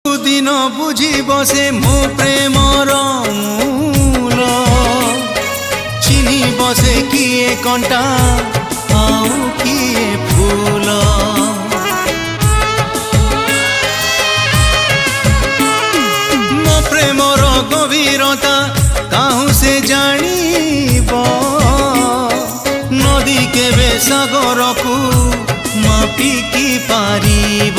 दिन बुझिब से मो प्रेमर मूल चिन्हिब से किए कंटा आउ किए फूल मो प्रेमर गभीरता काहू से जानिब नदी केबे सागर को मापिकी पारिब।